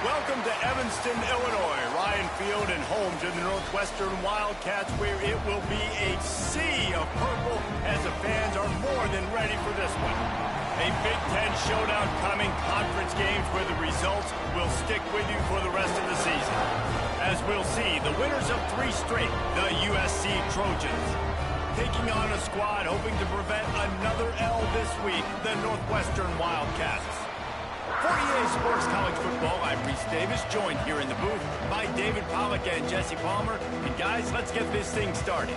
Welcome to Evanston, Illinois, Ryan Field, and home to the Northwestern Wildcats, where it will be a sea of purple as the fans are more than ready for this one. A Big Ten showdown coming, conference games where the results will stick with you for the rest of the season. As we'll see, the winners of 3 straight, the USC Trojans, taking on a squad hoping to prevent another L this week, the Northwestern Wildcats. For EA Sports College Football, I'm Reese Davis, joined here in the booth by David Pollack and Jesse Palmer. And guys, let's get this thing started.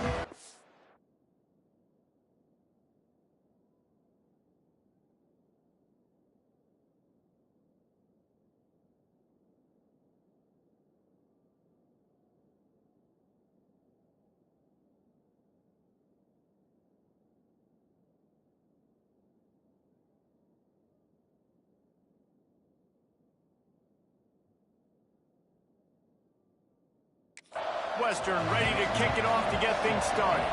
Northwestern ready to kick it off to get things started.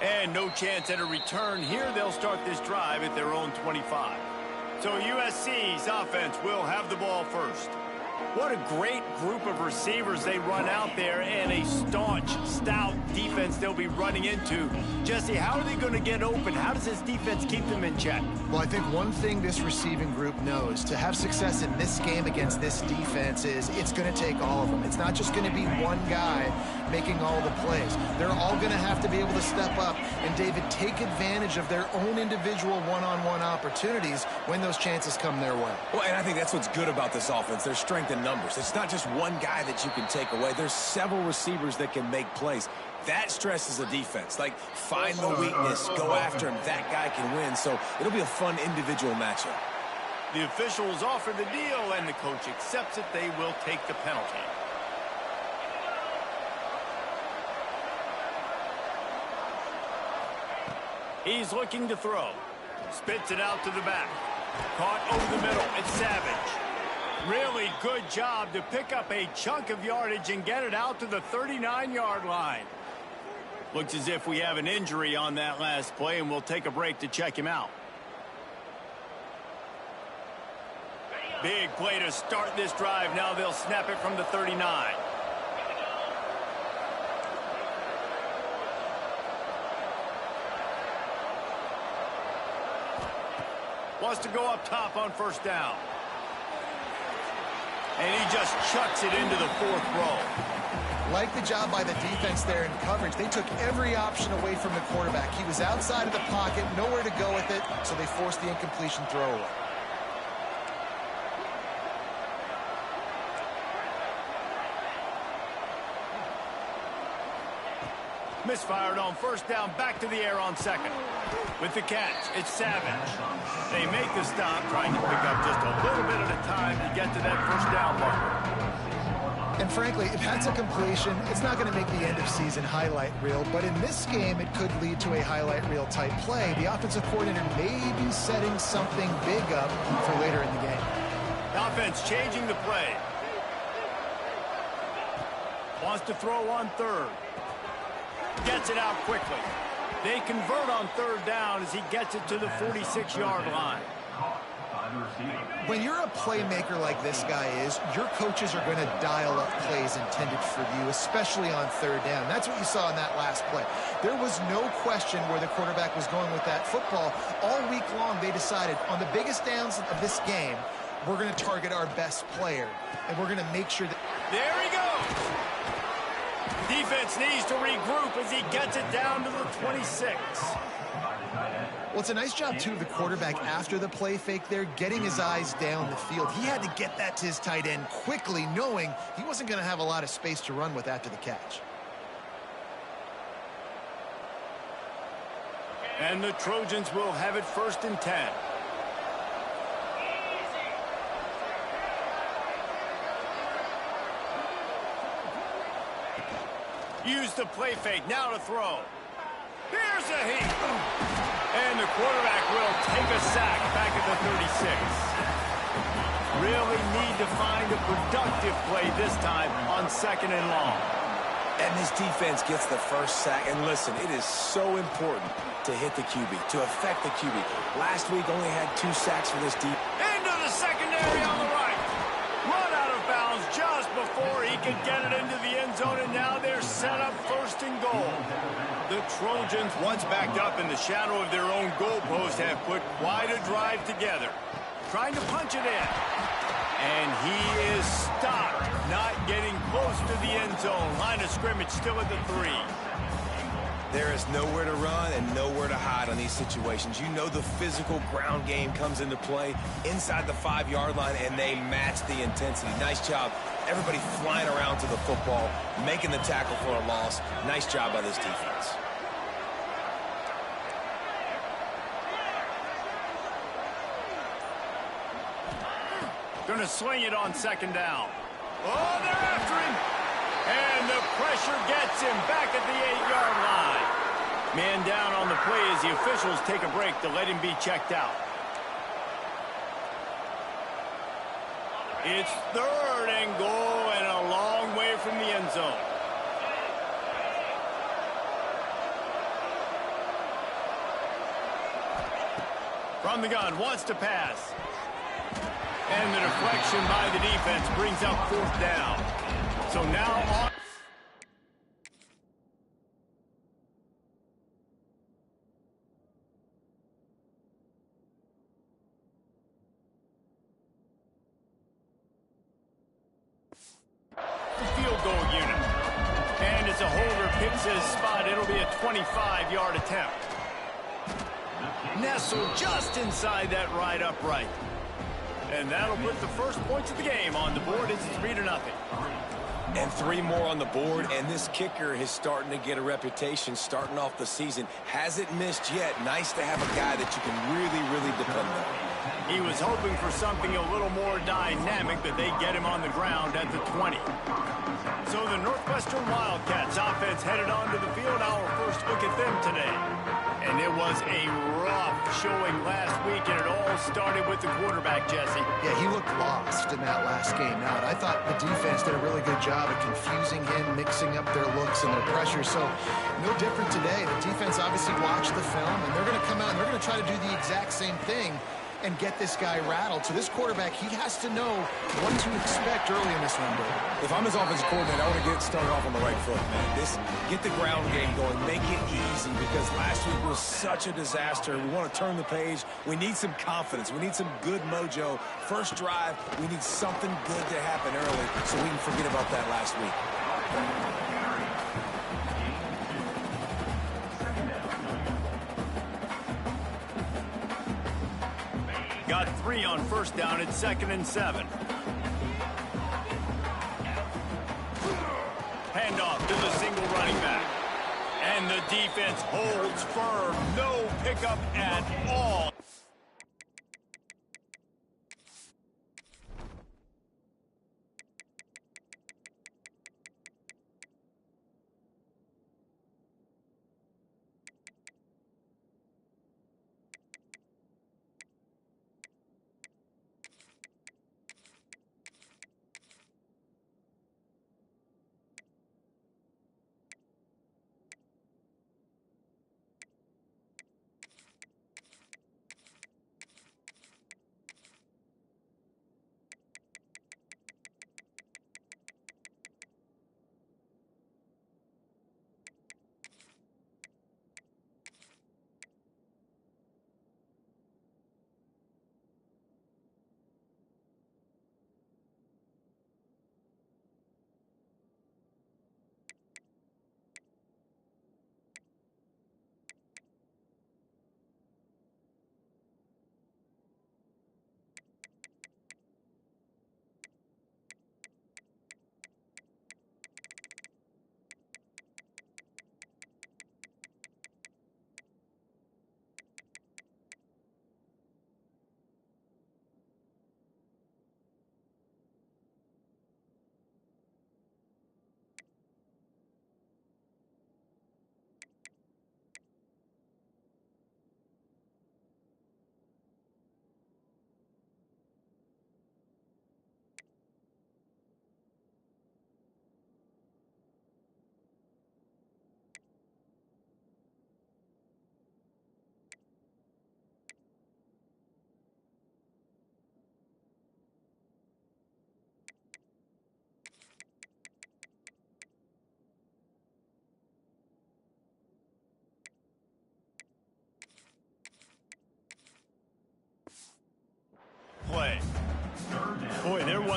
And no chance at a return here. They'll start this drive at their own 25. So USC's offense will have the ball first. What a great group of receivers they run out there, and a staunch, stout defense they'll be running into. Jesse, how are they going to get open? How does this defense keep them in check? Well, I think one thing this receiving group knows, to have success in this game against this defense, is it's going to take all of them. It's not just going to be one guy making all the plays. They're all going to have to be able to step up and, David, take advantage of their own individual one-on-one opportunities when those chances come their way. Well, and I think that's what's good about this offense, their strength in numbers. It's not just one guy that you can take away. There's several receivers that can make plays. That stresses the defense. Like, find the weakness, go after him. That guy can win, so it'll be a fun individual matchup. The officials offer the deal, and the coach accepts it. They will take the penalty. He's looking to throw. Spits it out to the back. Caught over the middle. It's Savage. Really good job to pick up a chunk of yardage and get it out to the 39-yard line. Looks as if we have an injury on that last play, and we'll take a break to check him out. Big play to start this drive. Now they'll snap it from the 39. Wants to go up top on first down. And he just chucks it into the 4th row. Like the job by the defense there in coverage. They took every option away from the quarterback. He was outside of the pocket, nowhere to go with it, so they forced the incompletion throw away. Misfired on first down, back to the air on second. With the catch, it's Savage. They make the stop, trying to pick up just a little bit at a time to get to that first down marker. And frankly, if that's a completion, it's not going to make the end-of-season highlight reel, but in this game, it could lead to a highlight reel type play. The offensive coordinator may be setting something big up for later in the game. Offense changing the play. Wants to throw on third. Gets it out quickly. They convert on third down as he gets it to the 46-yard line. When you're a playmaker like this guy is, your coaches are going to dial up plays intended for you, especially on third down. That's what you saw in that last play. There was no question where the quarterback was going with that football. All week long, they decided on the biggest downs of this game, we're going to target our best player, and we're going to make sure that... There he goes! Defense needs to regroup as he gets it down to the 26. Well, it's a nice job, too, of the quarterback after the play fake there, getting his eyes down the field. He had to get that to his tight end quickly, knowing he wasn't going to have a lot of space to run with after the catch. And the Trojans will have it 1st and 10. Use the play fake, now to throw. Here's a heat. And the quarterback will take a sack back at the 36. Really need to find a productive play this time on 2nd and long. And this defense gets the first sack. And listen, it is so important to hit the QB, to affect the QB. Last week only had 2 sacks for this defense. Into the secondary on the right. Run out of bounds just before he could get it into the end zone, and now they're set up first and goal. The Trojans, once backed up in the shadow of their own goalpost, have put quite a drive together. Trying to punch it in. And he is stopped, not getting close to the end zone. Line of scrimmage still at the 3. There is nowhere to run and nowhere to hide on these situations. You know the physical ground game comes into play inside the 5-yard line, and they match the intensity. Nice job. Everybody flying around to the football, making the tackle for a loss. Nice job by this defense. Going to sling it on second down. Oh, they're after him. And the pressure gets him back at the 8-yard line. Man down on the play as the officials take a break to let him be checked out. It's 3rd and goal and a long way from the end zone. From the gun, wants to pass. And the deflection by the defense brings up 4th down. So now on. The field goal unit. And as a holder picks his spot, it'll be a 25-yard attempt. Nestled just inside that right upright. And that'll put the first points of the game on the board. It's 3-0. And 3 more on the board, and this kicker is starting to get a reputation starting off the season. Hasn't missed yet. Nice to have a guy that you can really depend on. He was hoping for something a little more dynamic, but they get him on the ground at the 20. So the Northwestern Wildcats offense headed onto the field. Our first look at them today. And it was a rough showing last week, and it all started with the quarterback, Jesse. Yeah, he looked lost in that last game out. I thought the defense did a really good job of confusing him, mixing up their looks and their pressure. So no different today. The defense obviously watched the film, and they're going to come out and they're going to try to do the exact same thing and get this guy rattled. So this quarterback, he has to know what to expect early in this window. If I'm his offensive coordinator, I want to get started off on the right foot, man. Get the ground game going. Make it easy, because last week was such a disaster. We want to turn the page. We need some confidence. We need some good mojo. First drive, we need something good to happen early so we can forget about that last week. Got 3 on first down. It's 2nd and 7. Handoff to the single running back. And the defense holds firm. No pickup at all.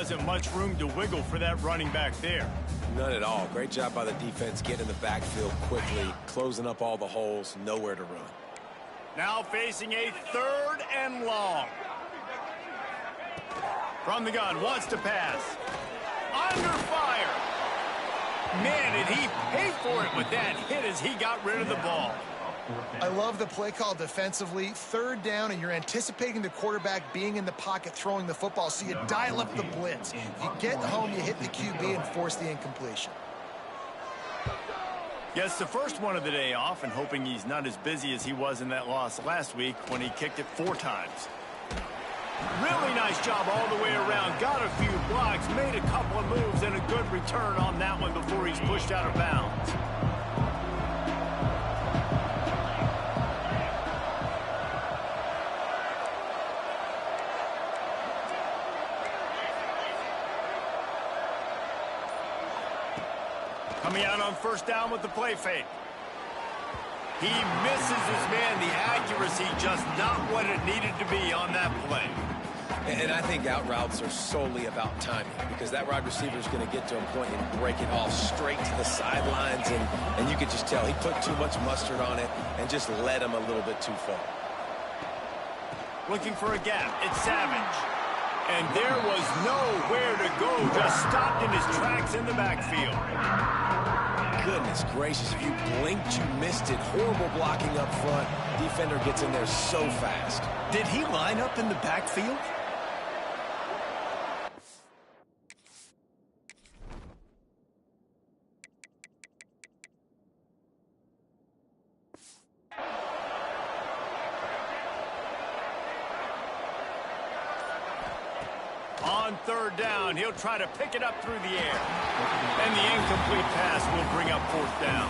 wasn't much room to wiggle for that running back there. None at all. Great job by the defense getting in the backfield quickly, closing up all the holes, nowhere to run. Now facing a 3rd and long. From the gun, wants to pass. Under fire. Man, did he pay for it with that hit as he got rid of the ball. I love the play call defensively. 3rd down, and you're anticipating the quarterback being in the pocket throwing the football, so you dial up the blitz. If you get home, you hit the QB and force the incompletion. Gets the first one of the day off, and hoping he's not as busy as he was in that loss last week when he kicked it 4 times. Really nice job all the way around. Got a few blocks, made a couple of moves, and a good return on that one before he's pushed out of bounds. Coming out on 1st down with the play fake. He misses his man. The accuracy just not what it needed to be on that play. And I think out routes are solely about timing, because that wide receiver is going to get to a point and break it off straight to the sidelines, and you could just tell he put too much mustard on it and just led him a little bit too far. Looking for a gap. It's Savage. And there was nowhere to go. Just stopped in his tracks in the backfield. Goodness gracious, if you blinked, you missed it. Horrible blocking up front. Defender gets in there so fast. Did he line up in the backfield? On 3rd down, he'll try to pick it up through the air. And the incomplete pass will bring up 4th down.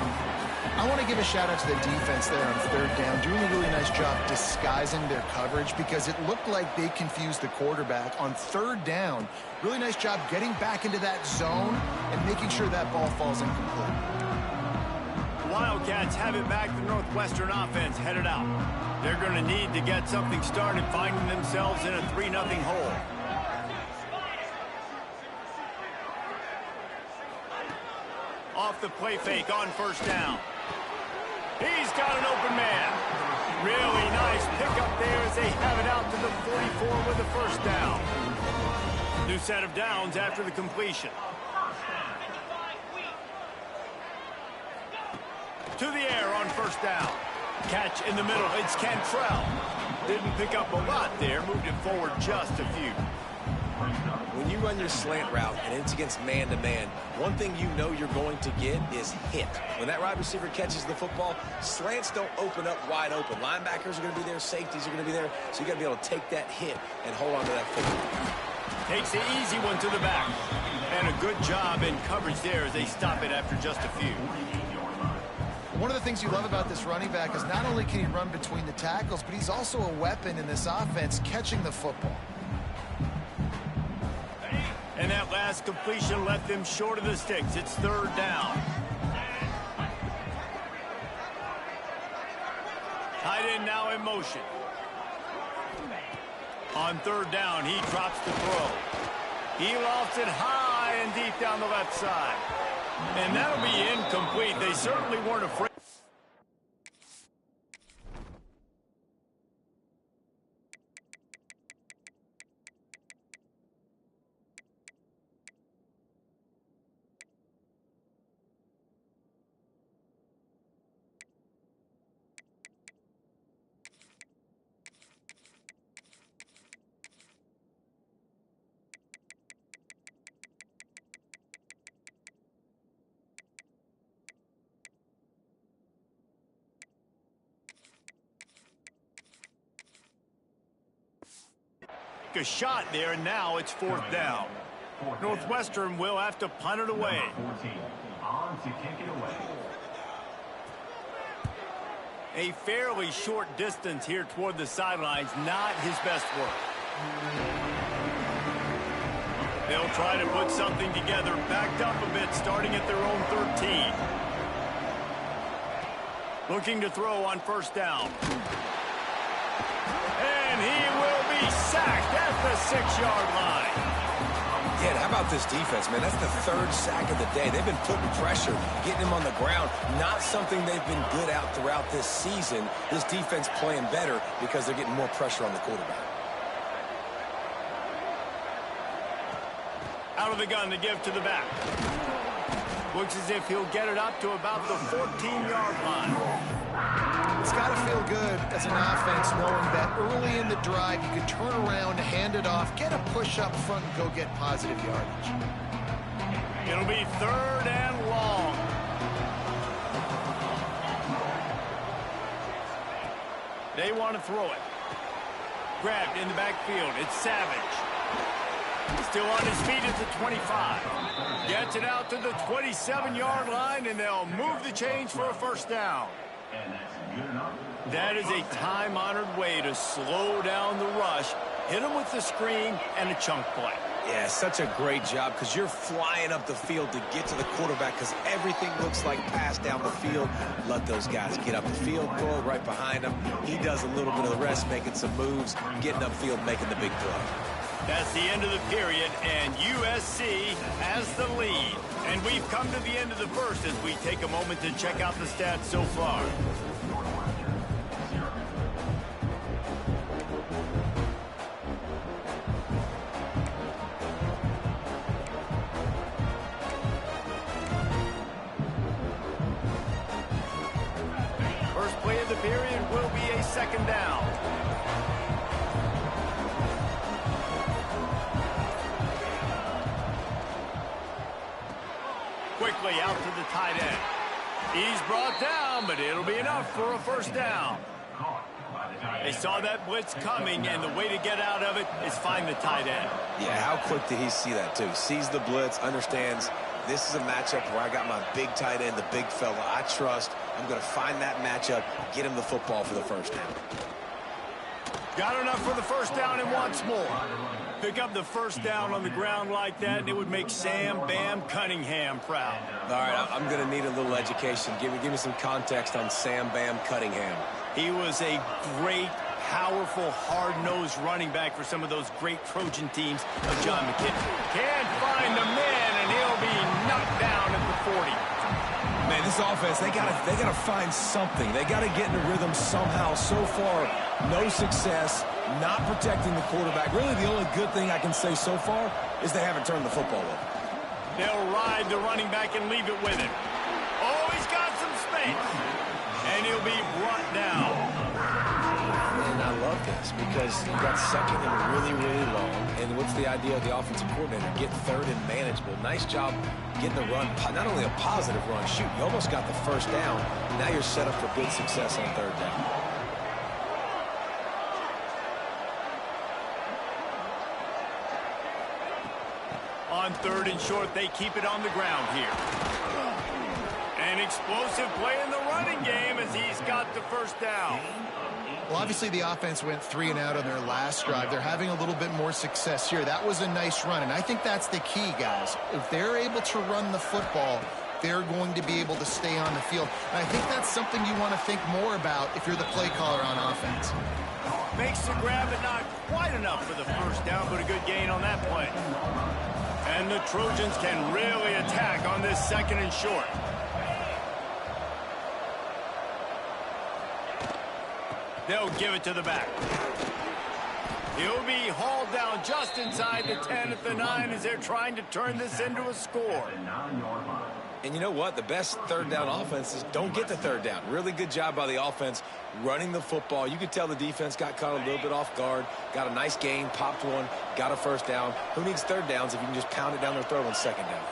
I want to give a shout out to the defense there on 3rd down, doing a really nice job disguising their coverage, because it looked like they confused the quarterback on 3rd down. Really nice job getting back into that zone and making sure that ball falls incomplete. Wildcats have it back. The Northwestern offense headed out. They're going to need to get something started, finding themselves in a 3-0 hole. Off the play fake on 1st down. He's got an open man. Really nice pickup there as they have it out to the 44 with the 1st down. New set of downs after the completion. To the air on 1st down. Catch in the middle. It's Cantrell. Didn't pick up a lot there. Moved it forward just a few. When you run your slant route and it's against man-to-man, one thing you know you're going to get is hit. When that wide receiver catches the football, slants don't open up wide open. Linebackers are going to be there, safeties are going to be there, so you got to be able to take that hit and hold on to that football. Takes the easy one to the back. And a good job in coverage there as they stop it after just a few. One of the things you love about this running back is not only can he run between the tackles, but he's also a weapon in this offense catching the football. And that last completion left them short of the sticks. It's 3rd down. Tight end now in motion. On 3rd down, he drops the throw. He lofts it high and deep down the left side. And that'll be incomplete. They certainly weren't afraid. A shot there, and now it's 4th down. Northwestern will have to punt it away. A fairly short distance here toward the sidelines, not his best work. They'll try to put something together, backed up a bit, starting at their own 13. Looking to throw on 1st down. And he will be sacked at the 6-yard line. Yeah, and how about this defense, man? That's the third sack of the day. They've been putting pressure, getting him on the ground. Not something they've been good at throughout this season. This defense playing better because they're getting more pressure on the quarterback. Out of the gun to give to the back. Looks as if he'll get it up to about the 14-yard line. It's got to feel good as an offense knowing that early in the drive you can turn around, hand it off, get a push up front, and go get positive yardage. It'll be 3rd and long. They want to throw it. Grabbed in the backfield. It's Savage. Still on his feet at the 25. Gets it out to the 27-yard line, and they'll move the chains for a first down. That is a time-honored way to slow down the rush, hit him with the screen, and a chunk play. Yeah, such a great job because you're flying up the field to get to the quarterback because everything looks like pass down the field. Let those guys get up the field, throw it right behind him. He does a little bit of the rest, making some moves, getting upfield, making the big play. That's the end of the period, and USC has the lead. And we've come to the end of the first as we take a moment to check out the stats so far. First play of the period will be a second down. Quickly out to the tight end. He's brought down, but it'll be enough for a first down. They saw that blitz coming, and the way to get out of it is find the tight end. Yeah, how quick did he see that, too? Sees the blitz, understands this is a matchup where I got my big tight end, the big fella I trust. I'm going to find that matchup, get him the football for the first down. Got enough for the first down and wants more. Pick up the first down on the ground like that, and it would make Sam Bam Cunningham proud. All right, I'm going to need a little education. Give me some context on Sam Bam Cunningham. He was a great, powerful, hard-nosed running back for some of those great Trojan teams of John McKinnon. Can't find the man, and he'll be knocked down at the 40. Man, this offense, they gotta find something. They gotta get in a rhythm somehow. So far, no success, not protecting the quarterback. Really, the only good thing I can say so far is they haven't turned the football over. They'll ride the running back and leave it with him. Oh, he's got some space. And he'll be brought down. And I love this because you got second and really, really long. And what's the idea of the offensive coordinator? Get third and manageable. Nice job getting the run, not only a positive run, shoot, you almost got the first down. Now you're set up for good success on third down. On 3rd and short, they keep it on the ground here. An explosive play in the running game as he's got the first down. Well, obviously the offense went 3 and out on their last drive. They're having a little bit more success here. That was a nice run, and I think that's the key, guys. If they're able to run the football, they're going to be able to stay on the field. And I think that's something you want to think more about if you're the play caller on offense. Makes the grab, but not quite enough for the first down, but a good gain on that play. And the Trojans can really attack on this 2nd and short. They'll give it to the back. He'll be hauled down just inside the 10 at the 9 as they're trying to turn this into a score. And you know what? The best third down offenses don't get the third down. Really good job by the offense running the football. You could tell the defense got caught a little bit off guard, got a nice gain, popped one, got a first down. Who needs third downs if you can just pound it down their throat on second down?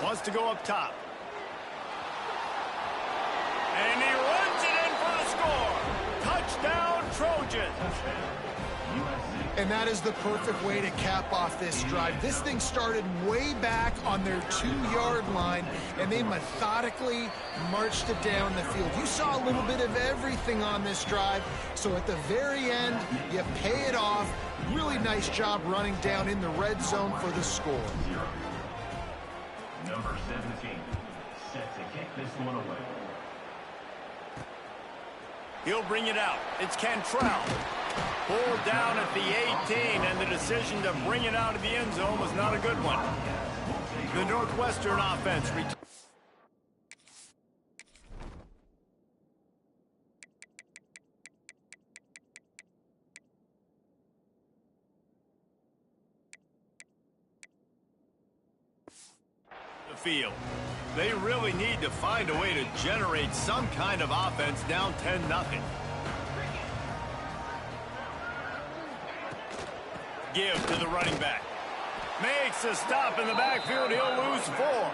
Wants to go up top. And he runs it in for the score. Touchdown, Trojans. And that is the perfect way to cap off this drive. This thing started way back on their 2-yard line, and they methodically marched it down the field. You saw a little bit of everything on this drive, so at the very end, you pay it off. Really nice job running down in the red zone for the score. Number 17, set to kick this one away. He'll bring it out. It's Cantrell. Pulled down at the 18, and the decision to bring it out of the end zone was not a good one. The Northwestern offense the field. They really need to find a way to generate some kind of offense down 10-0. Give to the running back. Makes a stop in the backfield. He'll lose 4.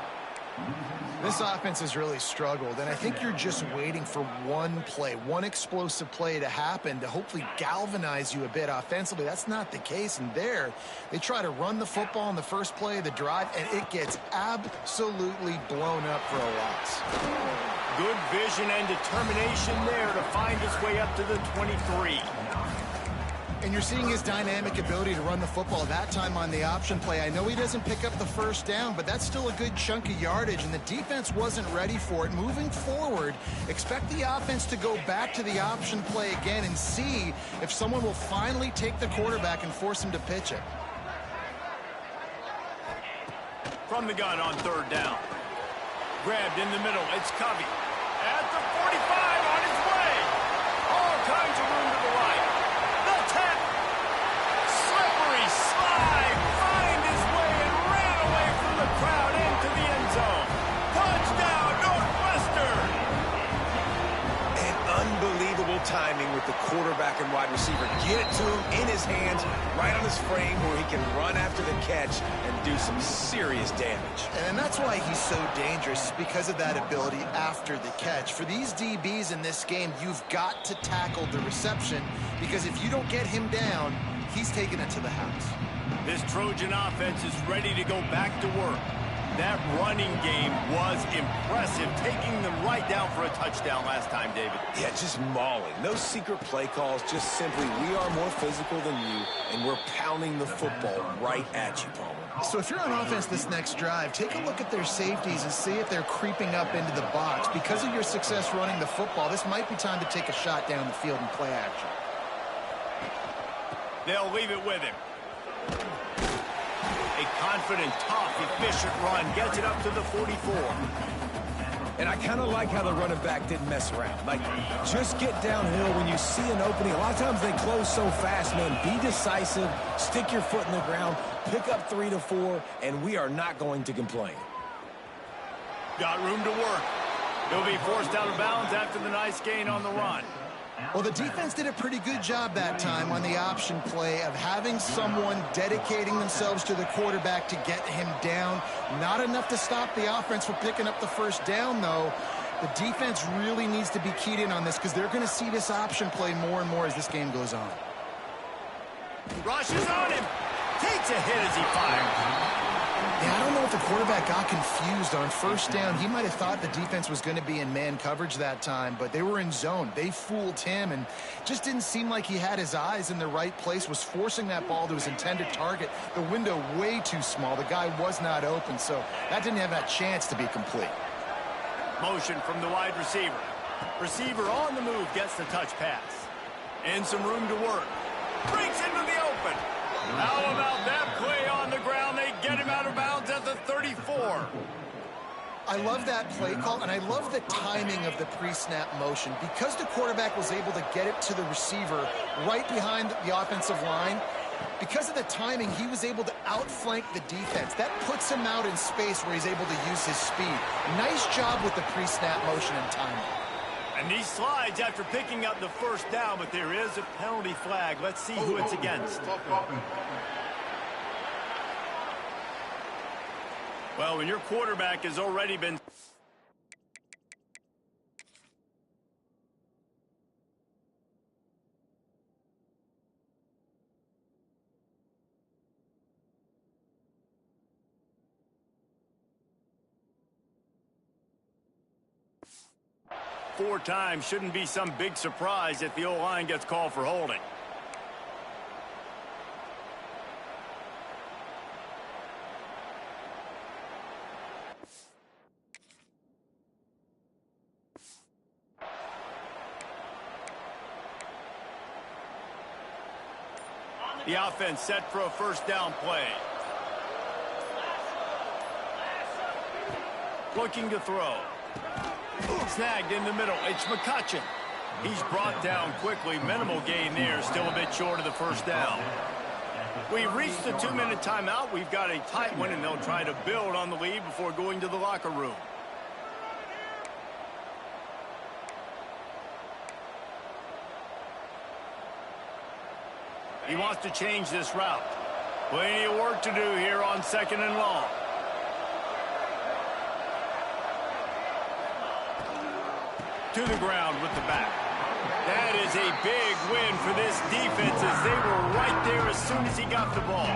This offense has really struggled, and I think you're just waiting for one play, one explosive play to happen to hopefully galvanize you a bit offensively. That's not the case, and there they try to run the football in the first play of the drive, and it gets absolutely blown up for a loss. Good vision and determination there to find his way up to the 23. And you're seeing his dynamic ability to run the football, that time on the option play. I know he doesn't pick up the first down, but that's still a good chunk of yardage, and the defense wasn't ready for it. Moving forward, expect the offense to go back to the option play again and see if someone will finally take the quarterback and force him to pitch it. From the gun on 3rd down. Grabbed in the middle. It's Covey. At the 45 on his way. All kinds of room to the right. Slippery slide, find his way and ran away from the crowd into the end zone. Touchdown, Northwestern! And unbelievable timing with the quarterback and wide receiver. Get it to him in his hands, right on his frame where he can run after the catch and do some serious damage. And that's why he's so dangerous, because of that ability after the catch. For these DBs in this game, you've got to tackle the reception, because if you don't get him down, he's taking it to the house. This Trojan offense is ready to go back to work. That running game was impressive, taking them right down for a touchdown last time, David. Yeah, just mauling. No secret play calls, just simply we are more physical than you, and we're pounding the football right at you, Palmer. So if you're on offense this next drive, take a look at their safeties and see if they're creeping up into the box. Because of your success running the football, this might be time to take a shot down the field and play action. They'll leave it with him. A confident, tough, efficient run gets it up to the 44. And I kind of like how the running back didn't mess around. Like, just get downhill when you see an opening. A lot of times they close so fast, man. Be decisive, stick your foot in the ground, pick up 3 to 4, and we are not going to complain. Got room to work. He'll be forced out of bounds after the nice gain on the run. Well, the defense did a pretty good job that time on the option play of having someone dedicating themselves to the quarterback to get him down. Not enough to stop the offense from picking up the first down, though. The defense really needs to be keyed in on this, because they're going to see this option play more and more as this game goes on. Rushes on him. Takes a hit as he fires. Yeah, I don't know if the quarterback got confused on first down. He might have thought the defense was going to be in man coverage that time, but they were in zone. They fooled him, and just didn't seem like he had his eyes in the right place, was forcing that ball to his intended target. The window way too small. The guy was not open, so that didn't have that chance to be complete. Motion from the wide receiver. Receiver on the move gets the touch pass. And some room to work. Breaks into the open. How about that play on the ground? They get him out of bounds at the 34. I love that play call, and I love the timing of the pre-snap motion. Because the quarterback was able to get it to the receiver right behind the offensive line, because of the timing, he was able to outflank the defense. That puts him out in space where he's able to use his speed. Nice job with the pre-snap motion and timing. And he slides after picking up the first down, but there is a penalty flag. Let's see who it's against. Well, when your quarterback has already been... four times, shouldn't be some big surprise if the O-line gets called for holding. The offense set for a first down play. Looking to throw. Snagged in the middle. It's McCutcheon. He's brought down quickly. Minimal gain there. Still a bit short of the first down. We've reached the 2-minute timeout. We've got a tight one, and they'll try to build on the lead before going to the locker room. He wants to change this route. Plenty of work to do here on 2nd and long. To the ground with the back. That is a big win for this defense as they were right there as soon as he got the ball.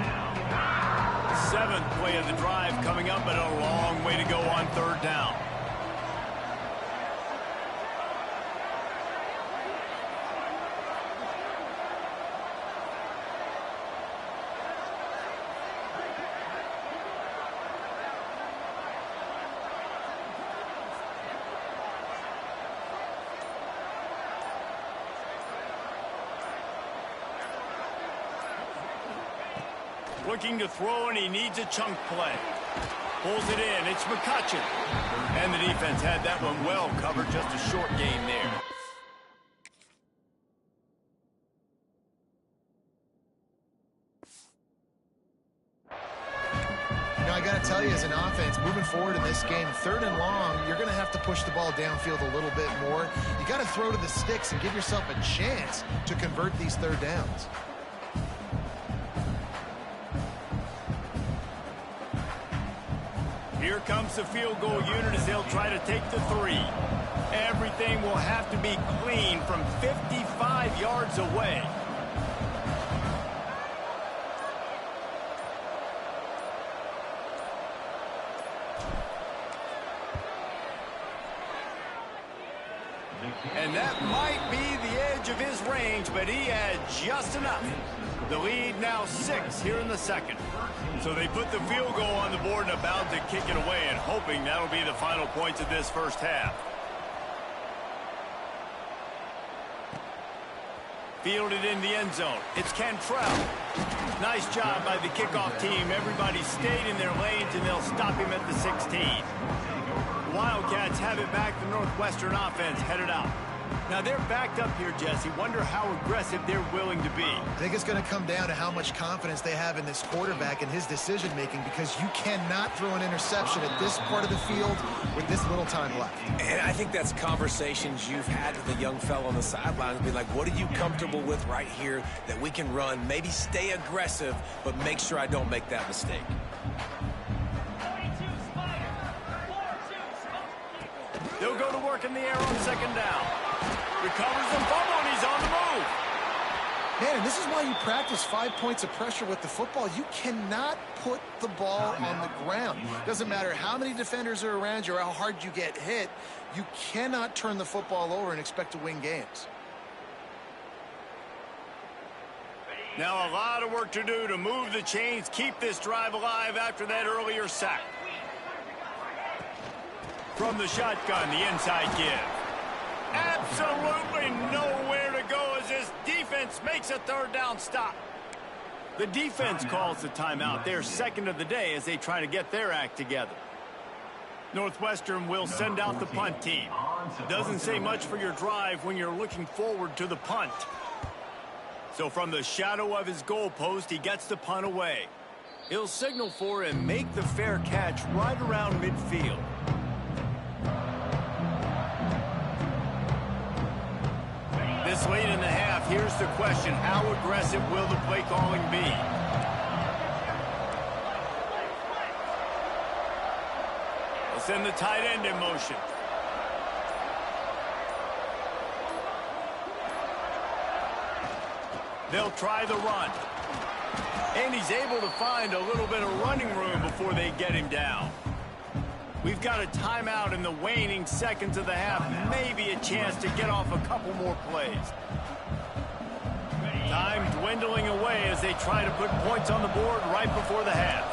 7th play of the drive coming up, but a long way to go on 3rd down. Looking to throw, and he needs a chunk play. Pulls it in. It's McCutcheon. And the defense had that one well covered. Just a short gain there. You know, I got to tell you, as an offense, moving forward in this game, 3rd and long, you're going to have to push the ball downfield a little bit more. You got to throw to the sticks and give yourself a chance to convert these 3rd downs. Here comes the field goal unit as they'll try to take the 3. Everything will have to be clean from 55 yards away. And that might be the edge of his range, but he had just enough. The lead now 6 here in the 2nd. So they put the field goal on the board and about to kick it away, and hoping that'll be the final points of this first half. Fielded in the end zone. It's Cantrell. Nice job by the kickoff team. Everybody stayed in their lanes, and they'll stop him at the 16. Wildcats have it back. The Northwestern offense headed out. Now they're backed up here, Jesse. Wonder how aggressive they're willing to be. I think it's going to come down to how much confidence they have in this quarterback and his decision-making, because you cannot throw an interception at this part of the field with this little time left. And I think that's conversations you've had with a young fellow on the sidelines. Be like, what are you comfortable with right here that we can run? Maybe stay aggressive, but make sure I don't make that mistake. They'll go to work in the air on 2nd down. Recovers the fumble, and he's on the move. Man, and this is why you practice 5 points of pressure with the football. You cannot put the ball on the ground. Doesn't matter how many defenders are around you or how hard you get hit. You cannot turn the football over and expect to win games. Now a lot of work to do to move the chains, keep this drive alive after that earlier sack. From the shotgun, the inside give. Absolutely nowhere to go as this defense makes a 3rd down stop. The defense calls the timeout. They're 2nd of the day as they try to get their act together. Northwestern will send out the punt team. Doesn't say much for your drive when you're looking forward to the punt. So from the shadow of his goalpost, he gets the punt away. He'll signal for and make the fair catch right around midfield. This late in the half, here's the question. How aggressive will the play calling be? They'll send the tight end in motion. They'll try the run. And he's able to find a little bit of running room before they get him down. We've got a timeout in the waning seconds of the half. Maybe a chance to get off a couple more plays. Time dwindling away as they try to put points on the board right before the half.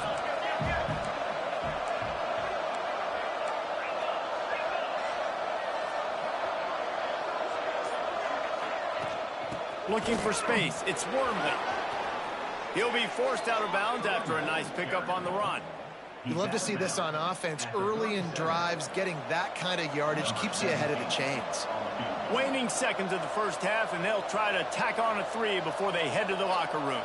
Looking for space. It's Wormley. He'll be forced out of bounds after a nice pickup on the run. You love to see this on offense. Early in drives, getting that kind of yardage keeps you ahead of the chains. Waning seconds of the first half, and they'll try to tack on a 3 before they head to the locker room.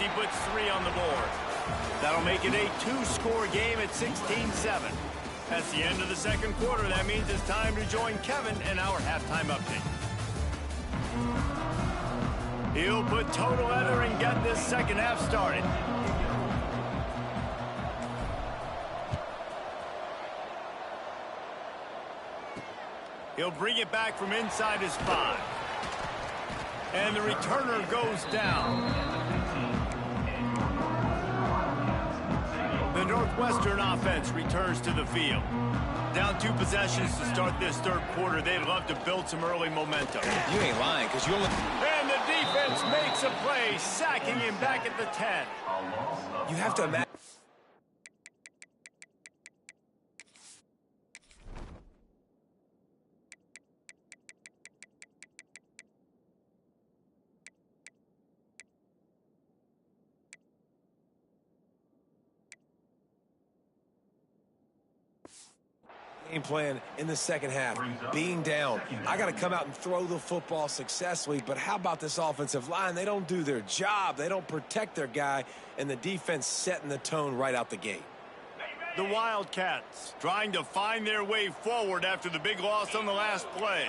he puts 3 on the board. That'll make it a 2-score game at 16-7. That's the end of the second quarter. That means it's time to join Kevin in our halftime update. He'll put total leather and get this second half started. He'll bring it back from inside his 5. And the returner goes down. The Northwestern offense returns to the field. Down 2 possessions to start this third quarter. They'd love to build some early momentum. You ain't lying, because you only... And the defense makes a play, sacking him back at the 10. You have to imagine... game plan in the second half, being down. I got to come out and throw the football successfully, but how about this offensive line? They don't do their job. They don't protect their guy, and the defense setting the tone right out the gate. The Wildcats trying to find their way forward after the big loss on the last play.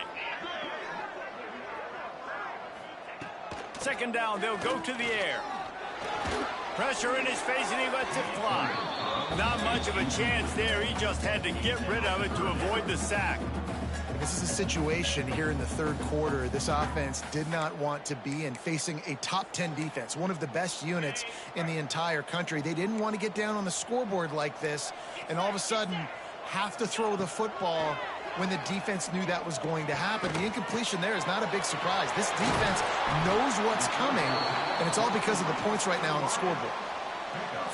Second down, they'll go to the air. Pressure in his face, and he lets it fly. Not much of a chance there. He just had to get rid of it to avoid the sack. This is a situation here in the third quarter this offense did not want to be in, facing a top 10 defense, one of the best units in the entire country. They didn't want to get down on the scoreboard like this and all of a sudden have to throw the football when the defense knew that was going to happen. The incompletion there is not a big surprise. This defense knows what's coming, and it's all because of the points right now on the scoreboard.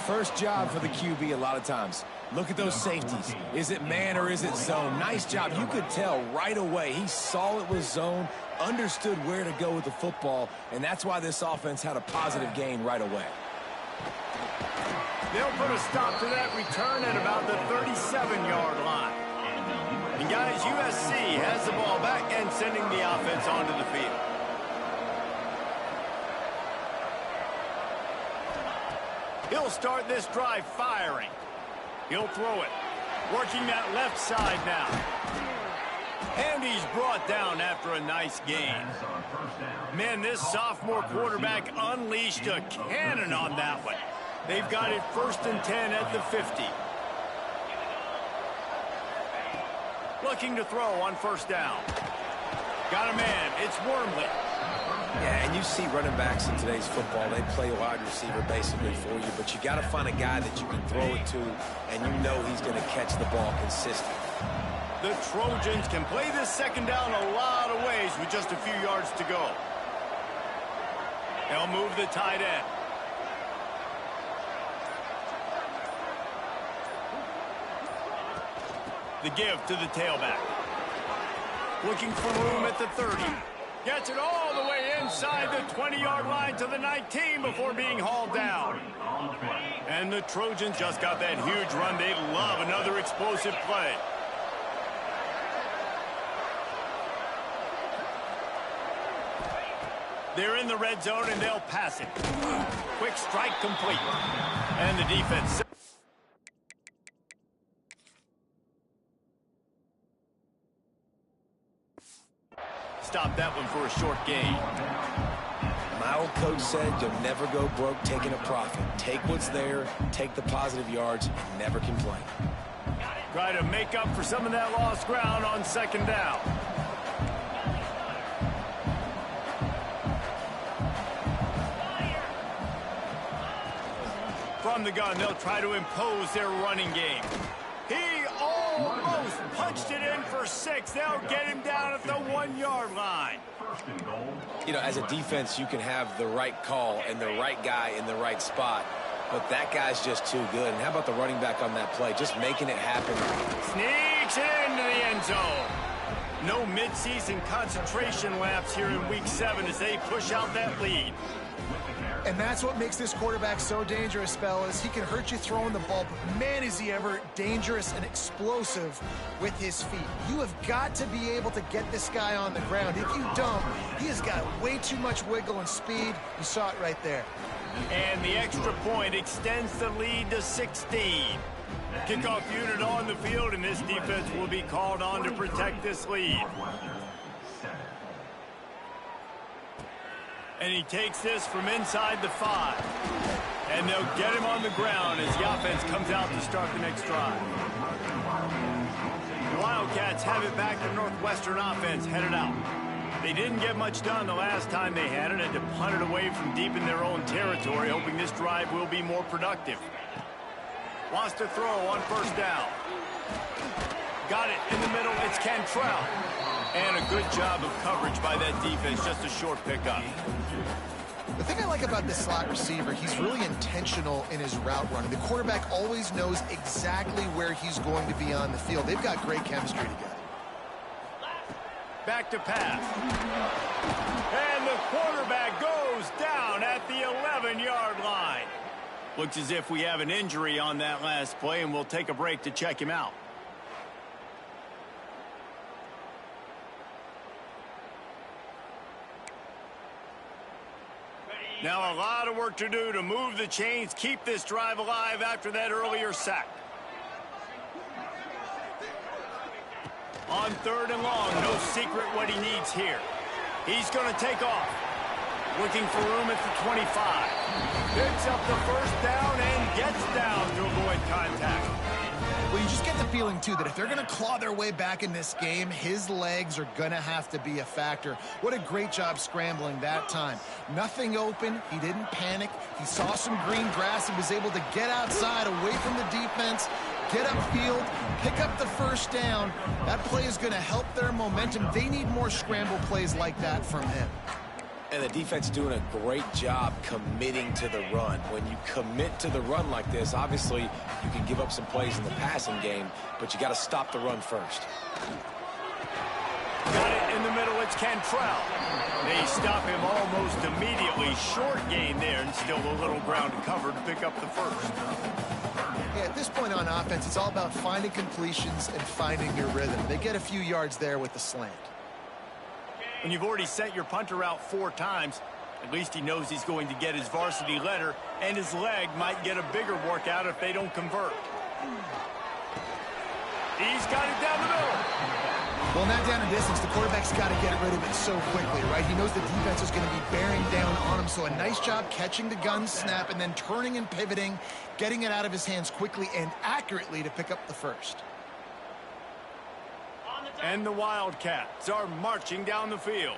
First job for the QB a lot of times. Look at those safeties. Is it man or is it zone? Nice job. You could tell right away. He saw it was zone, understood where to go with the football, and that's why this offense had a positive gain right away. They'll put a stop to that return at about the 37-yard line. And guys, USC has the ball back and sending the offense onto the field. He'll start this drive firing. He'll throw it. Working that left side now. And he's brought down after a nice gain. Man, this sophomore quarterback unleashed a cannon on that one. They've got it 1st and 10 at the 50. Looking to throw on 1st down. Got a man. It's Wormley. Yeah, and you see running backs in today's football, they play wide receiver basically for you, but you got to find a guy that you can throw it to, and you know he's going to catch the ball consistently. The Trojans can play this second down a lot of ways with just a few yards to go. They'll move the tight end. The give to the tailback. Looking for room at the 30. Gets it all the way inside the 20-yard line to the 19 before being hauled down. And the Trojans just got that huge run. They love another explosive play. They're in the red zone, and they'll pass it. Quick strike complete. And the defense... Stop that one for a short gain. My old coach said you'll never go broke taking a profit. Take what's there, take the positive yards, and never complain. Try to make up for some of that lost ground on 2nd down. From the gun, they'll try to impose their running game. He almost punched it in for 6. They'll get him down at the 1-yard line. You know, as a defense, you can have the right call and the right guy in the right spot, but that guy's just too good. And how about the running back on that play? Just making it happen. Sneaks it into the end zone. No midseason concentration laps here in Week 7 as they push out that lead. And that's what makes this quarterback so dangerous, fellas. He can hurt you throwing the ball, but man, is he ever dangerous and explosive with his feet. You have got to be able to get this guy on the ground. If you don't, he has got way too much wiggle and speed. You saw it right there. And the extra point extends the lead to 16. Kickoff unit on the field, and this defense will be called on to protect this lead. And he takes this from inside the 5. And they'll get him on the ground as the offense comes out to start the next drive. The Wildcats have it back. The Northwestern offense headed out. They didn't get much done the last time they had it, and to punt it away from deep in their own territory, hoping this drive will be more productive. Wants to throw on first down. Got it in the middle. It's Cantrell. And a good job of coverage by that defense. Just a short pickup. The thing I like about this slot receiver, he's really intentional in his route running. The quarterback always knows exactly where he's going to be on the field. They've got great chemistry together. Back to pass. And the quarterback goes down at the 11-yard line. Looks as if we have an injury on that last play, and we'll take a break to check him out. Now a lot of work to do to move the chains, keep this drive alive after that earlier sack. On 3rd and long, no secret what he needs here. He's going to take off. Looking for room at the 25. Picks up the first down and gets down to avoid contact. Well, you just get the feeling, too, that if they're going to claw their way back in this game, his legs are going to have to be a factor. What a great job scrambling that time. Nothing open. He didn't panic. He saw some green grass and was able to get outside, away from the defense, get upfield, pick up the first down. That play is going to help their momentum. They need more scramble plays like that from him. And the defense doing a great job committing to the run. When you commit to the run like this, obviously you can give up some plays in the passing game, but you got to stop the run first. Got it in the middle. It's Cantrell. They stop him almost immediately. Short gain there, and still a little ground to cover to pick up the first. Yeah, at this point on offense, it's all about finding completions and finding your rhythm. They get a few yards there with the slant. When you've already sent your punter out 4 times, at least he knows he's going to get his varsity letter, and his leg might get a bigger workout if they don't convert. He's got it down the middle. Well, in that down and distance, the quarterback's got to get rid of it so quickly, right? He knows the defense is going to be bearing down on him, so a nice job catching the gun snap and then turning and pivoting, getting it out of his hands quickly and accurately to pick up the first. And the Wildcats are marching down the field.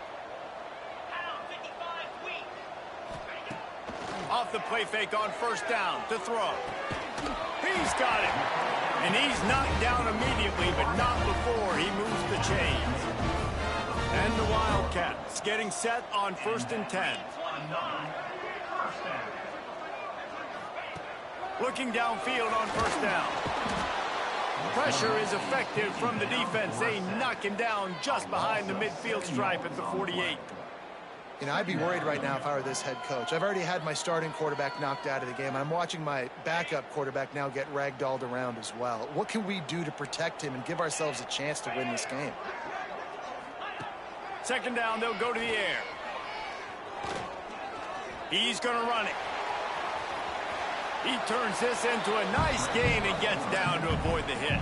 Off the play fake on first down to throw. He's got it. And he's knocked down immediately, but not before he moves the chains. And the Wildcats getting set on 1st and 10. Looking downfield on first down. Pressure is effective from the defense. They knock him down just behind the midfield stripe at the 48. You know, I'd be worried right now if I were this head coach. I've already had my starting quarterback knocked out of the game. I'm watching my backup quarterback now get ragdolled around as well. What can we do to protect him and give ourselves a chance to win this game? 2nd down, they'll go to the air. He's going to run it. He turns this into a nice gain and gets down to avoid the hit.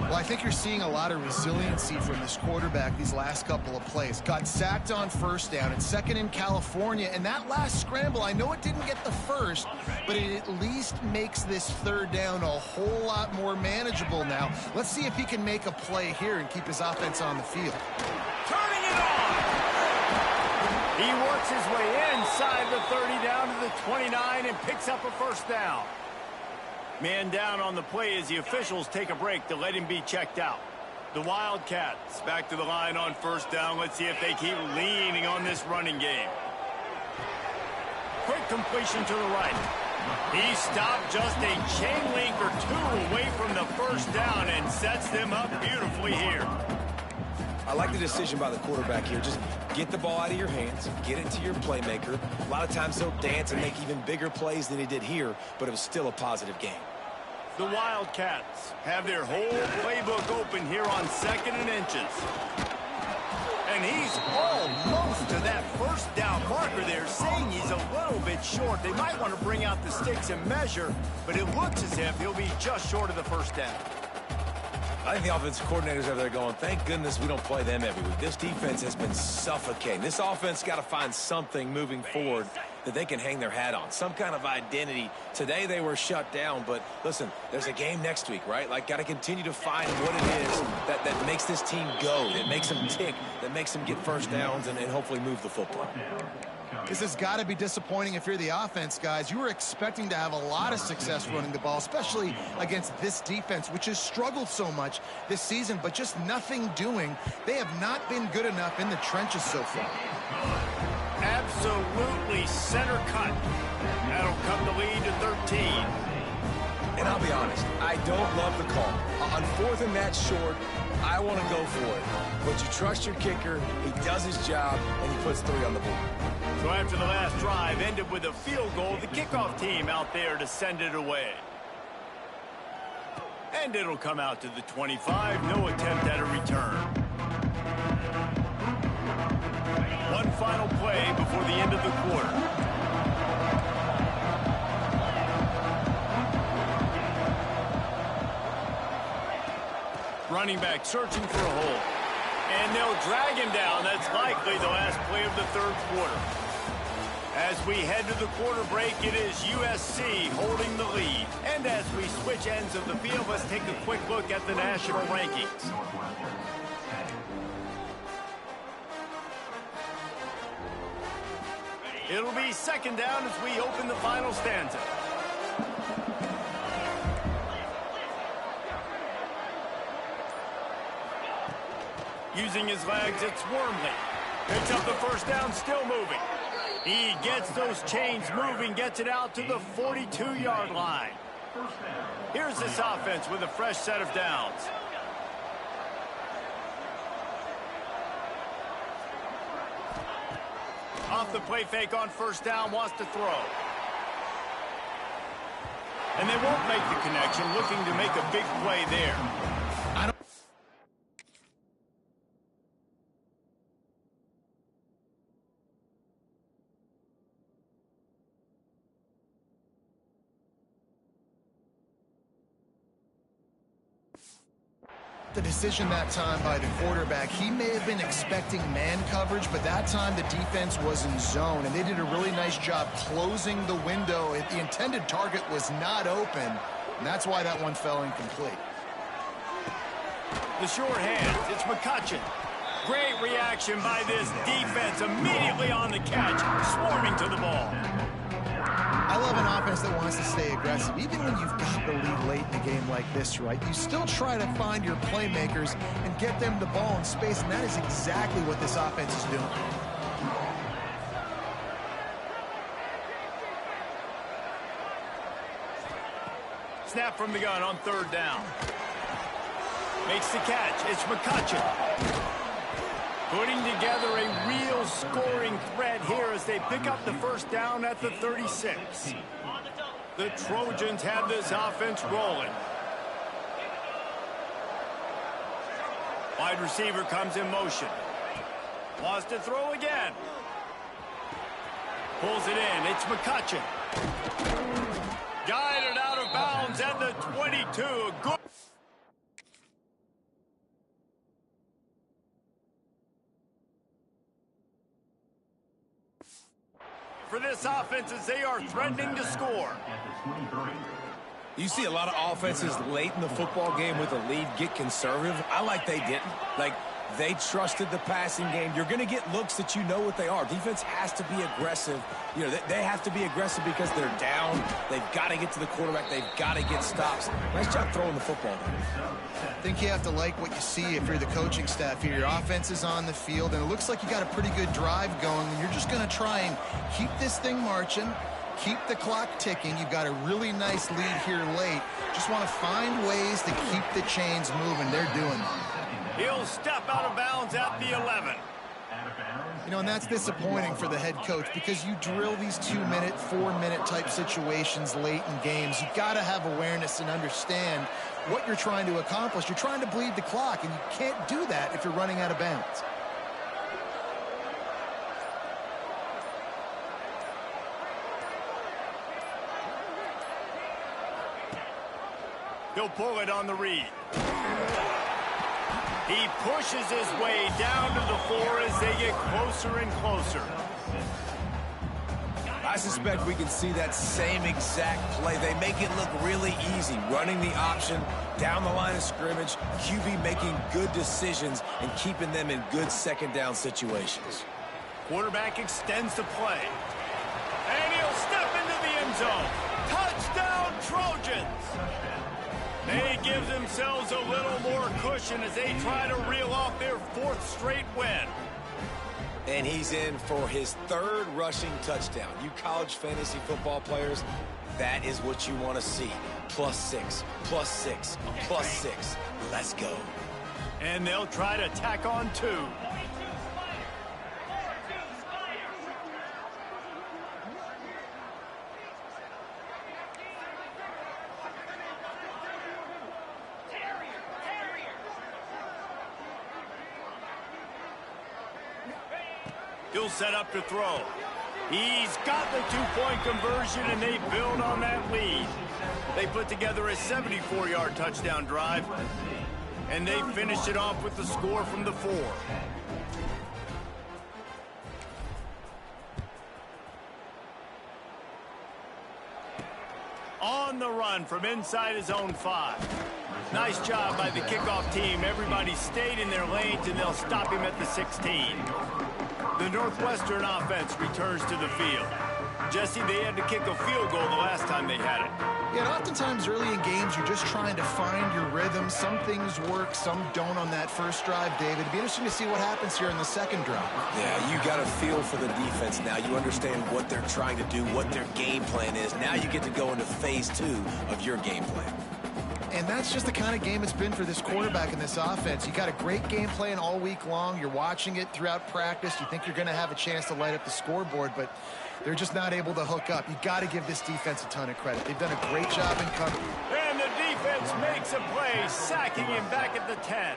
Well, I think you're seeing a lot of resiliency from this quarterback these last couple of plays. Got sacked on first down and 2nd in California. And that last scramble, I know it didn't get the first, but it at least makes this 3rd down a whole lot more manageable now. Let's see if he can make a play here and keep his offense on the field. Turning it on! He works his way inside the 30 down to the 29 and picks up a first down. Man down on the play as the officials take a break to let him be checked out. The Wildcats back to the line on first down. Let's see if they keep leaning on this running game. Quick completion to the right. He stopped just a chain link or 2 away from the first down and sets them up beautifully here. I like the decision by the quarterback here. Just get the ball out of your hands, get it to your playmaker. A lot of times he'll dance and make even bigger plays than he did here, but it was still a positive game. The Wildcats have their whole playbook open here on 2nd and inches. and he's almost to that first down marker there, saying he's a little bit short. They might want to bring out the sticks and measure, but it looks as if he'll be just short of the first down. I think the offensive coordinators over there going, thank goodness we don't play them every week. This defense has been suffocating. This offense got to find something moving forward that they can hang their hat on, some kind of identity. Today they were shut down, but listen, there's a game next week, right? Like, got to continue to find what it is that makes this team go, that makes them tick, that makes them get first downs and hopefully move the football. This has got to be disappointing if you're the offense, guys. You were expecting to have a lot of success running the ball, especially against this defense, which has struggled so much this season, but just nothing doing. They have not been good enough in the trenches so far. Absolutely center cut. That'll cut the lead to 13. And I'll be honest, I don't love the call. On 4th and that's short, I want to go for it. But you trust your kicker, he does his job, and he puts 3 on the board. So after the last drive ended with a field goal, the kickoff team out there to send it away. And it'll come out to the 25, no attempt at a return. One final play before the end of the quarter. Running back searching for a hole. And they'll drag him down. That's likely the last play of the third quarter. As we head to the quarter break, it is USC holding the lead. And as we switch ends of the field, let's take a quick look at the national rankings. It'll be second down as we open the final stanza. Using his legs, it's Wormley. Picks up the first down, still moving. He gets those chains moving, gets it out to the 42-yard line. Here's this offense with a fresh set of downs. Off the play fake on first down, wants to throw. And they won't make the connection, looking to make a big play there. The decision that time by the quarterback, he may have been expecting man coverage, but that time the defense was in zone, and they did a really nice job closing the window. The intended target was not open, and that's why that one fell incomplete. The short hands, it's McCutcheon. Great reaction by this defense, immediately on the catch, swarming to the ball. I love an offense that wants to stay aggressive. Even when you've got the lead late in a game like this, right, you still try to find your playmakers and get them the ball in space, and that is exactly what this offense is doing. Snap from the gun on third down. Makes the catch. It's McCutcheon. Putting together a real scoring threat here as they pick up the first down at the 36. The Trojans have this offense rolling. Wide receiver comes in motion. Wants to throw again. Pulls it in. It's McCutcheon. Guided out of bounds at the 22. Good. For this offense as they are threatening to score. You see a lot of offenses late in the football game with a lead get conservative. I like they didn't. Like, they trusted the passing game. You're going to get looks that you know what they are. Defense has to be aggressive. You know, they have to be aggressive because they're down. They've got to get to the quarterback. They've got to get stops. Nice job throwing the football. I think you have to like what you see if you're the coaching staff here. Your offense is on the field, and it looks like you got a pretty good drive going. And you're just going to try and keep this thing marching, keep the clock ticking. You've got a really nice lead here late. Just want to find ways to keep the chains moving. They're doing it. He'll step out of bounds at the 11. You know, and that's disappointing for the head coach because you drill these 2-minute, 4-minute type situations late in games. You've got to have awareness and understand what you're trying to accomplish. You're trying to bleed the clock, and you can't do that if you're running out of bounds. He'll pull it on the read. He pushes his way down to the 4 as they get closer and closer. I suspect we can see that same exact play. They make it look really easy, running the option down the line of scrimmage, QB making good decisions and keeping them in good second down situations. Quarterback extends the play. And he'll step into the end zone. Touchdown, Trojans! They give themselves a little more cushion as they try to reel off their 4th straight win. And he's in for his 3rd rushing touchdown. You college fantasy football players, that is what you want to see. +6, +6, +6. Let's go. And they'll try to tack on 2. He'll set up to throw. He's got the 2-point conversion, and they build on that lead. They put together a 74-yard touchdown drive, and they finish it off with the score from the 4. On the run from inside his own 5. Nice job by the kickoff team. Everybody stayed in their lanes, and they'll stop him at the 16. The Northwestern offense returns to the field. Jesse, they had to kick a field goal the last time they had it. Yeah, and oftentimes early in games, you're just trying to find your rhythm. Some things work, some don't on that first drive, David. It'd be interesting to see what happens here in the second drive. Yeah, you got a feel for the defense now. You understand what they're trying to do, what their game plan is. Now you get to go into phase 2 of your game plan. And that's just the kind of game it's been for this quarterback in this offense. You got a great game plan all week long. You're watching it throughout practice. You think you're going to have a chance to light up the scoreboard, but they're just not able to hook up. You got to give this defense a ton of credit. They've done a great job in covering. And the defense makes a play, sacking him back at the 10.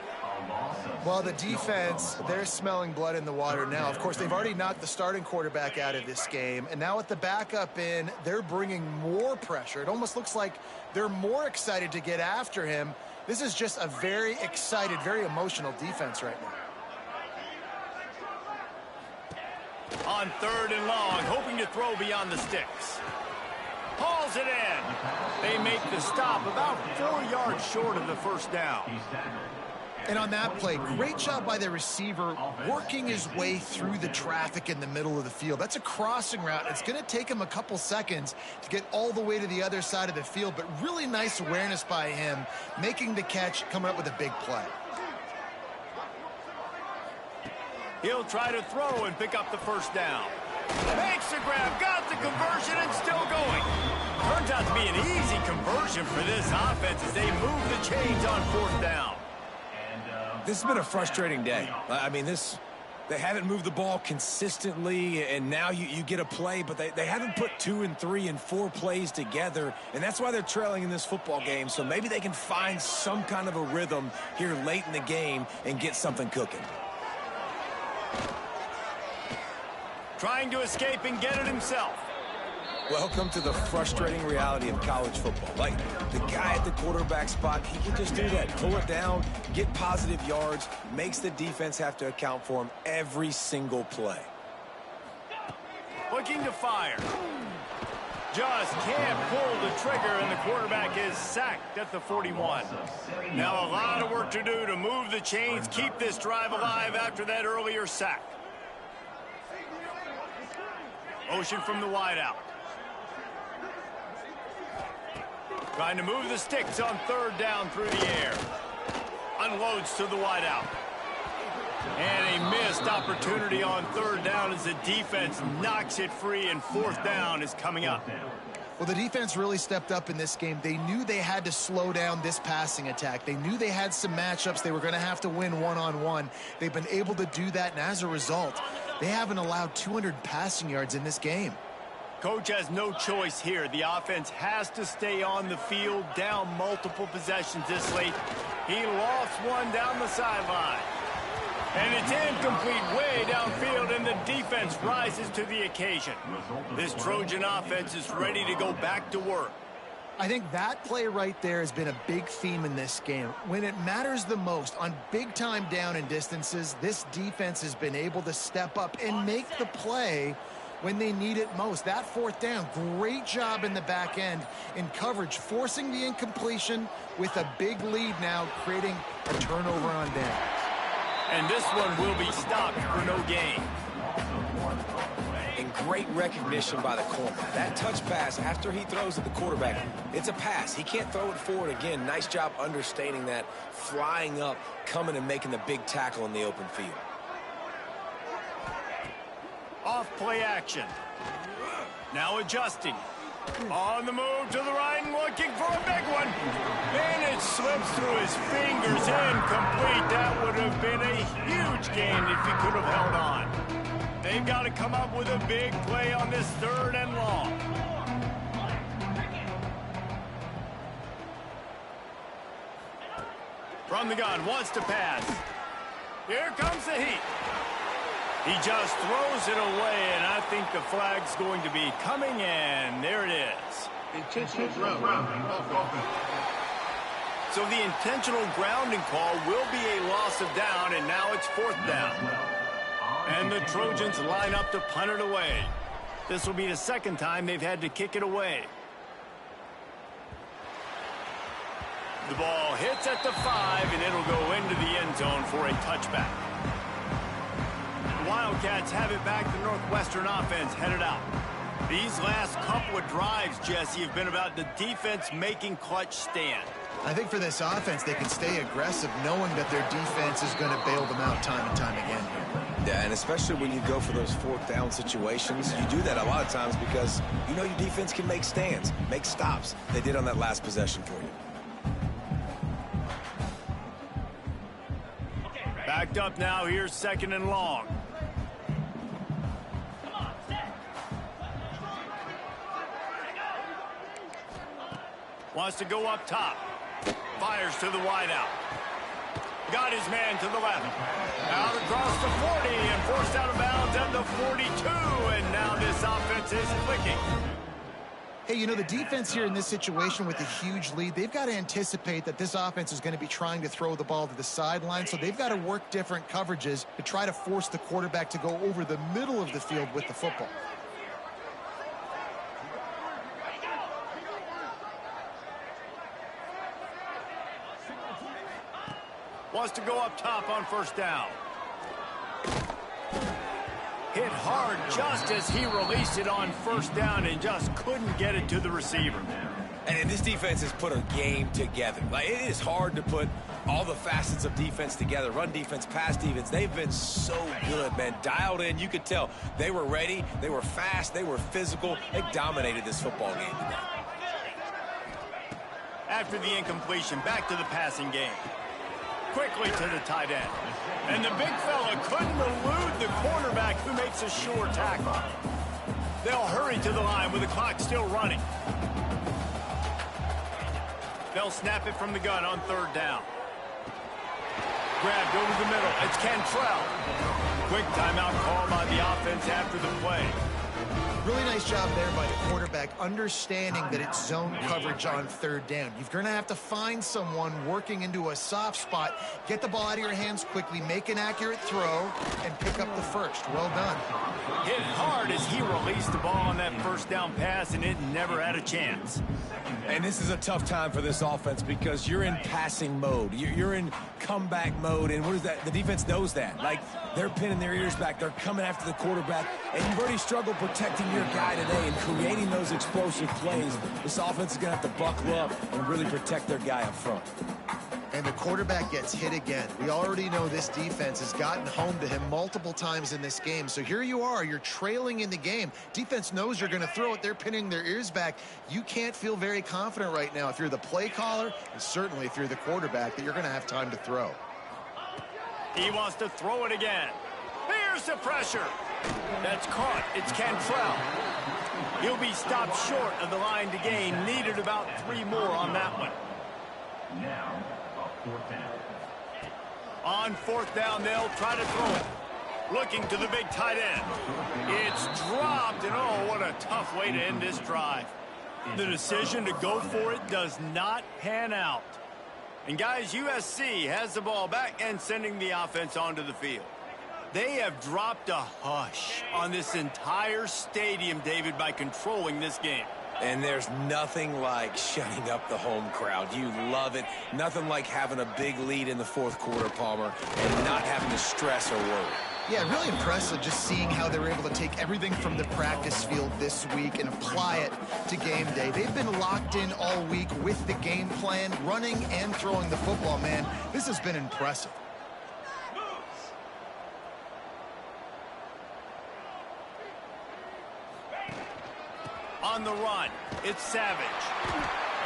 Well, the defense, they're smelling blood in the water now. Of course, they've already knocked the starting quarterback out of this game. And now with the backup in, they're bringing more pressure. It almost looks like they're more excited to get after him. This is just a very excited, very emotional defense right now. On 3rd and long, hoping to throw beyond the sticks. Hauls it in. They make the stop about 4 yards short of the first down. And on that play, great job by the receiver working his way through the traffic in the middle of the field. That's a crossing route. It's going to take him a couple seconds to get all the way to the other side of the field, but really nice awareness by him, making the catch, coming up with a big play. He'll try to throw and pick up the first down. Makes the grab, got the conversion, and still going. Turns out to be an easy conversion for this offense as they move the chains on 4th down. This has been a frustrating day. I mean, they haven't moved the ball consistently, and now you get a play, but they haven't put 2 and 3 and 4 plays together, and that's why they're trailing in this football game. So maybe they can find some kind of a rhythm here late in the game and get something cooking. Trying to escape and get it himself. Welcome to the frustrating reality of college football. Like, the guy at the quarterback spot, he can just do that. Pull it down, get positive yards, makes the defense have to account for him every single play. Looking to fire. Just can't pull the trigger, and the quarterback is sacked at the 41. Now a lot of work to do to move the chains, keep this drive alive after that earlier sack. Motion from the wideout. Trying to move the sticks on 3rd down through the air. Unloads to the wideout. And a missed opportunity on 3rd down as the defense knocks it free, and 4th down is coming up. Well, the defense really stepped up in this game. They knew they had to slow down this passing attack. They knew they had some matchups they were going to have to win one-on-one. They've been able to do that, and as a result, they haven't allowed 200 passing yards in this game. Coach has no choice here. The offense has to stay on the field, down multiple possessions this late. He lost one down the sideline. And it's incomplete way downfield, and the defense rises to the occasion. This Trojan offense is ready to go back to work. I think that play right there has been a big theme in this game. When it matters the most, on big-time down and distances, this defense has been able to step up and make the play when they need it most. That fourth down, great job in the back end in coverage, forcing the incompletion with a big lead now, creating a turnover on down. And this one will be stopped for no gain. And great recognition by the corner. That touch pass after he throws at the quarterback, it's a pass. He can't throw it forward again. Nice job understanding that, flying up, coming and making the big tackle in the open field. Off play action. Now adjusting. On the move to the right and looking for a big one. And it slips through his fingers. Incomplete. That would have been a huge gain if he could have held on. They've got to come up with a big play on this 3rd and long. From the gun, wants to pass. Here comes the heat. He just throws it away, and I think the flag's going to be coming in. There it is. Intentional grounding. So the intentional grounding call will be a loss of down, and now it's 4th down. And the Trojans line up to punt it away. This will be the 2nd time they've had to kick it away. The ball hits at the 5, and it'll go into the end zone for a touchback. The Wildcats have it back. The Northwestern offense headed out. These last couple of drives, Jesse, have been about the defense making clutch stand. I think for this offense, they can stay aggressive knowing that their defense is going to bail them out time and time again here. Yeah, and especially when you go for those 4th down situations, you do that a lot of times because you know your defense can make stands, make stops. They did on that last possession for you. Backed up now. Here's 2nd and long. Wants to go up top. Fires to the wideout. Got his man to the left. Out across the 40 and forced out of bounds at the 42. And now this offense is clicking. Hey, you know, the defense here in this situation with a huge lead, they've got to anticipate that this offense is going to be trying to throw the ball to the sideline, so they've got to work different coverages to try to force the quarterback to go over the middle of the field with the football. Wants to go up top on 1st down. Hit hard just as he released it on 1st down and just couldn't get it to the receiver. And this defense has put a game together. Like, it is hard to put all the facets of defense together. Run defense, pass defense. They've been so good, man. Dialed in. You could tell they were ready. They were fast. They were physical. They dominated this football game today. After the incompletion, back to the passing game. Quickly to the tight end. And the big fella couldn't elude the cornerback who makes a sure tackle. They'll hurry to the line with the clock still running. They'll snap it from the gun on 3rd down. Grabbed over the middle. It's Cantrell. Quick timeout call by the offense after the play. Really nice job there by the quarterback, understanding that it's zone coverage on 3rd down. You're going to have to find someone working into a soft spot, get the ball out of your hands quickly, make an accurate throw, and pick up the 1st. Well done. Hit hard as he released the ball on that 1st down pass, and it never had a chance. And this is a tough time for this offense because you're in passing mode. You're in comeback mode, and what is that? The defense knows that. Like, they're pinning their ears back. They're coming after the quarterback, and you've already struggled protecting your guy today and creating those explosive plays. This offense is going to have to buckle up and really protect their guy up front. And the quarterback gets hit again. We already know this defense has gotten home to him multiple times in this game. So here you are, you're trailing in the game. Defense knows you're going to throw it. They're pinning their ears back. You can't feel very confident right now if you're the play caller, and certainly if you're the quarterback, that you're going to have time to throw. He wants to throw it again. Here's the pressure. That's caught. It's Cantrell. He'll be stopped short of the line to gain. Needed about 3 more on that one. Now, 4th down. On 4th down, they'll try to throw it. Looking to the big tight end. It's dropped, and oh, what a tough way to end this drive. The decision to go for it does not pan out. And guys, USC has the ball back and sending the offense onto the field. They have dropped a hush on this entire stadium, David, by controlling this game. And there's nothing like shutting up the home crowd. You love it. Nothing like having a big lead in the fourth quarter, Palmer, and not having to stress or worry. Yeah, really impressive just seeing how they were able to take everything from the practice field this week and apply it to game day. They've been locked in all week with the game plan, running and throwing the football, man. This has been impressive. On the run, it's Savage.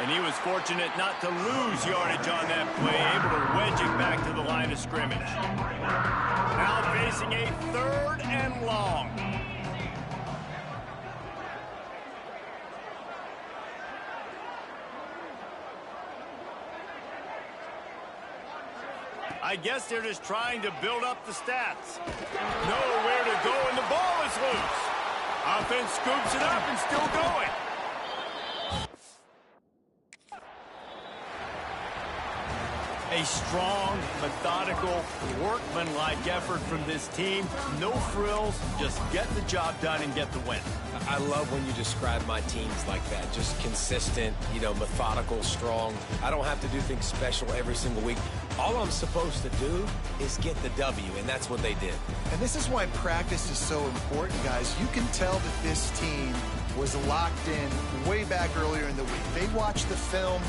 And he was fortunate not to lose yardage on that play, able to wedge it back to the line of scrimmage. Now facing a 3rd and long. I guess they're just trying to build up the stats. Nowhere to go, and the ball is loose. Offense scoops it up and still going. A strong, methodical, workmanlike effort from this team. No frills, just get the job done and get the win. I love when you describe my teams like that. Just consistent, methodical, strong. I don't have to do things special every single week. All I'm supposed to do is get the W, and that's what they did. And this is why practice is so important, guys. You can tell that this team was locked in way back earlier in the week. They watched the film.